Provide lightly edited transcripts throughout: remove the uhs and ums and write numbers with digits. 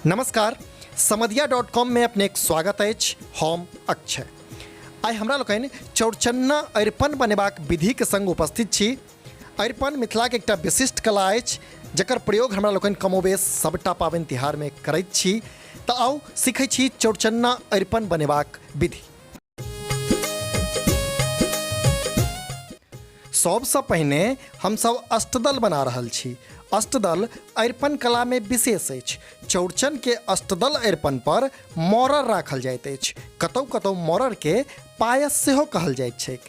नमस्कार, समधिया.com में अपने एक स्वागत अछि। हम अक्षय आइ हमरा लोकनि चौड़चन्ना अरिपन बनेबाक विधि के संग उपस्थित छी। अरिपन मिथिलाक एकटा विशिष्ट कला अछि जकर प्रयोग हमरा लोकनि कमोबेश सबटा पाबनि तिहार में करैत छी। तऽ आउ सीखै छी चौड़चन्ना अरिपन बनेबाक विधि। सबसँ पहिने हमसब अष्टदल बना रहल छी। अष्टदल अरिपन कला में विशेष अछि। चौड़चन के अष्टदल अरिपन पर मौरर राखल जाइत अछि। कतौ कतौ मौरर के पायस सेहो कहल जाइत छैक।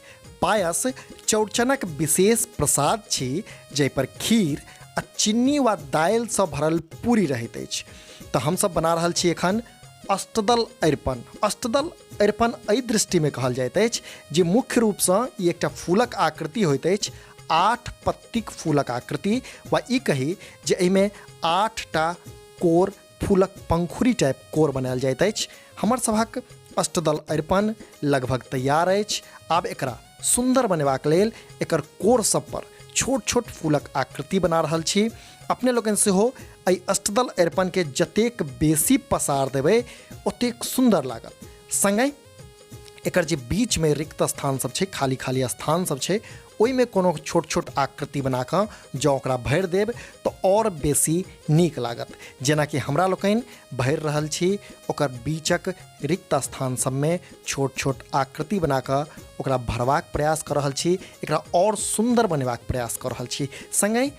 पायस चौड़चनक विशेष प्रसाद छी जाहि पर खीर आ चीनी वा दालि सँ भरल पूरी रहैत अछि। तऽ हमसब बना रहल छी एखन अष्टदल अरिपन। अष्टदल अरिपन एहि दृष्टि में कहल जाइत अछि जे मुख्य रूपसँ ई एकटा फूलक आकृति होइत अछि। 8 पत्तीक फूलक आकृति, वा ई कही जे एहिमे 8टा कोर फूलक पंखुड़ी टाइप कोर बनायल जाइत अछि। हमर सभक अष्टदल अरिपन लगभग तैयार अछि। आब एकरा सुंदर बनेबाक लेल एकर कोर सब पर छोट छोट फूलक आकृति बना रहल छी। अपने लोगन सेहो एहि अष्टदल अरिपन के जतेक बेसी पसार देबै ओतेक सुंदर लागत। संगहि एकर जे बीच में रिक्त स्थान सब छै, खाली खाली स्थान सब छै, ओहिमे कोनो छोट छोट आकृति बना कऽ जँ ओकरा भरि देब तऽ और बेसी नीक लागत। जेनाकि हमरा लोकनि भरि रहल छी, ओकर बीचक रिक्त स्थान सबमे छोट छोट आकृति बना कऽ ओकरा भरबाक प्रयास कऽ रहल छी, एकरा और सुंदर बनेबाक प्रयास कऽ रहल छी। संगहि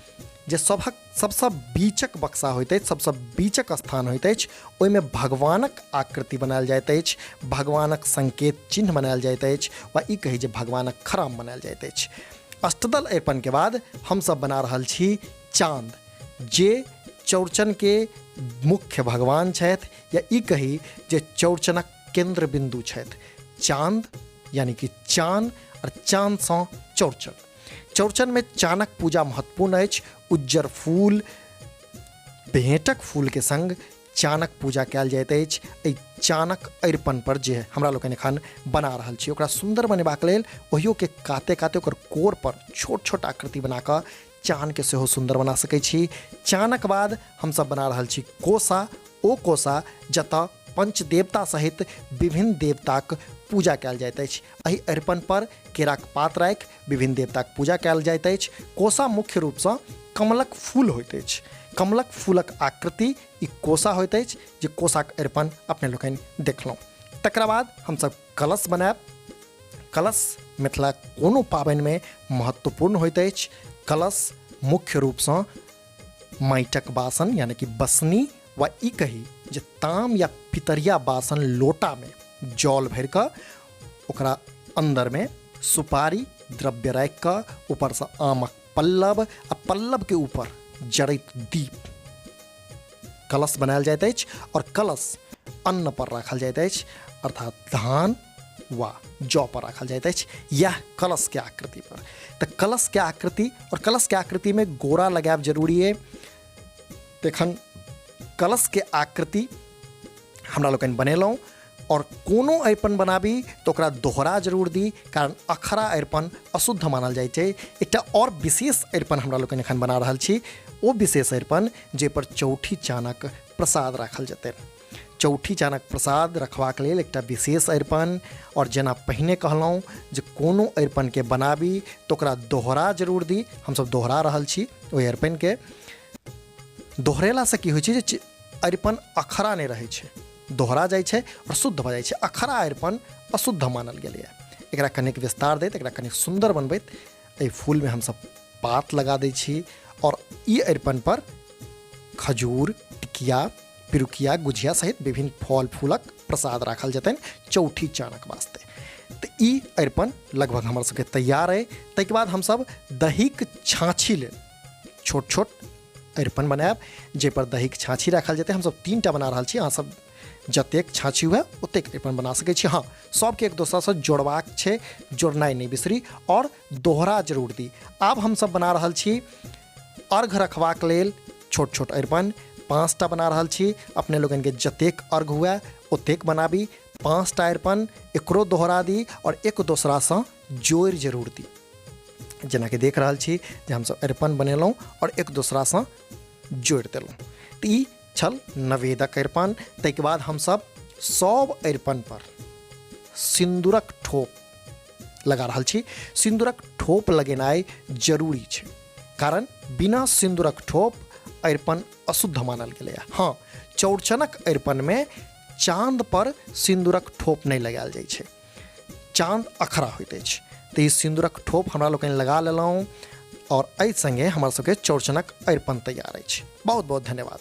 जे सबसँ बीचक बक्सा होइत अछि, सबसँ बीचक स्थान होइत अछि, ओहिमे भगवानक आकृति बनायल जाइत अछि, भगवानक संकेत चिन्ह बनायल जाइत अछि, वा ई कही जे भगवानक खराम बनायल जाइत अछि। अष्टदल अरिपन के बाद हमसब बना रहल छी चाँद, जे चौड़चन के मुख्य भगवान छथि, या ई कही जे चौड़चनक केंद्र बिंदु छथि। चाँद यानी कि चाँद, और चाँद सँ चौड़चन। चौड़चन में चानक पूजा महत्वपूर्ण अछि। उज्जर फूल, भेंटक फूल के संग चानक पूजा कयल जाइत अछि। एहि चानक अरिपन पर जे हमरा लोकनि एखन बना रहल छी, ओकरा सुंदर बनेबाक लेल ओहियो के काते काते ओकर कोर पर छोट छोट आकृति बना कऽ चान के सेहो सुंदर बना सकै छी। चानक बाद हमसब बना रहल छी कोसा। ओ कोसा जतऽ पंचदेवता सहित विभिन्न देवताक पूजा कयल जाइत अछि। एहि अरिपन पर केराक पात राखि विभिन्न देवताक पूजा कयल जाइत अछि। कोसा मुख्य रूपसँ कमलक फूल होइत अछि। कमलक फूलक आकृति ई कोसा होइत अछि, जे कोसाक अरिपन अपने लोकनि देखलहुँ। तकरा बाद हमसब कलश बनायब। कलश मिथिला कोनो पाबनि में महत्वपूर्ण होइत अछि। कलश मुख्य रूपसँ माटिक बासन यानी कि बसनी, वा ई कही जे ताम या पितरिया बासन लोटा में जल भरि कऽ ओकरा अंदर में सुपारी द्रव्य राखि कऽ ऊपर से आमक पल्लव, आ पल्लव के ऊपर जड़ैत दीप कलश बनायल जाइत अछि। और कलश अन्न पर राखल जाइत अछि, अर्थात धान वा जौ पर राखल जाइत अछि। यह कलश के आकृति पर। तऽ कलश के आकृति, और कलश के आकृति में गोरा लगायब जरूरी है। तखन कलश के आकृति हमरा लोकनि बनेलहुँ। और कोनो अरिपन बनाबी तो ओकरा दोहरा जरूर दी, कारण अखरा अरिपन अशुद्ध मानल जाइ छै। एकटा और विशेष अरिपन हमरा लोकनि एखन बना रहल छी। ओ विशेष अरिपन जे पर चौठी चानक प्रसाद राखल जेतै। चौठी चानक प्रसाद रखबाक लेल एकटा विशेष अरिपन, और जेना पहिने कहलहुँ जे कोनो अरिपन के बनाबी तो ओकरा दोहरा जरूर दी। हमसब दोहरा रहल छी ओहि अरिपन के। दोहरेला से की होइ छै जे अरिपन अखरा नहि रहै छै, दोहरा जाइ छै और शुद्ध भऽ जाइ छै। अखरा अरिपन अशुद्ध मानल गेलैए। एकरा कनिक विस्तार दैत, एकरा कनिक सुंदर बनबैत एहि फूल में हमसब पात लगा दै छी। और ई अरिपन पर खजूर, टिकिया, पिरुकिया, गुझिया सहित विभिन्न फल फूलक प्रसाद राखल जेतनि चौठी चानक वास्ते। तऽ ई अरिपन लगभग हमर सबके तैयार अइ। ताहिके बाद हमसब दहीक छाँछी लेल छोट छोट अरिपन बनायब, जे पर दहीक छाँछी राखल जेतै। हमसब 3टा बना रहल छी। अहाँ सब जतेक छाँछी हुए ओतेक अरिपन बना सकै छी। हाँ, सबके एक दोसरासँ जोड़बाक छै, जोड़नाइ नहि बिसरी, और दोहरा जरूर दी। आब हमसब बना रहल छी अर्घ रखबाक लेल छोट छोट अरिपन। 5टा बना रहल छी। अपने लोगन के जतेक अर्घ हुए ओतेक बनाबी। 5टा अरिपन एकरो दोहरा दी, और एक दोसरासँ जोड़ि जरूर दी। जेना कि देख रहल छी जे हमसब अरिपन बनेलहुँ और एक दोसरासँ जोड़ि देलहुँ। तऽ ई छल नवेदक अरिपन। ताहिके बाद हमसब सब अरिपन पर सिन्दूरक ठोप लगा रहल छी। सिन्दूरक ठोप लगेनाइ जरूरी छै, कारण बिना सिन्दूरक ठोप अरिपन अशुद्ध मानल गेलै। हाँ, चौड़चनक अरिपन में चाँद पर सिन्दूरक ठोप नहीं लगायल जाइ छै, चाँद अखरा होइत अछि। तो ई सिन्दूरक ठोप हमरा लोकनि लगा लेलहुँ और एहि संगे हमर सबके चौड़चनक अरिपन तैयार अछि। बहुत बहुत धन्यवाद।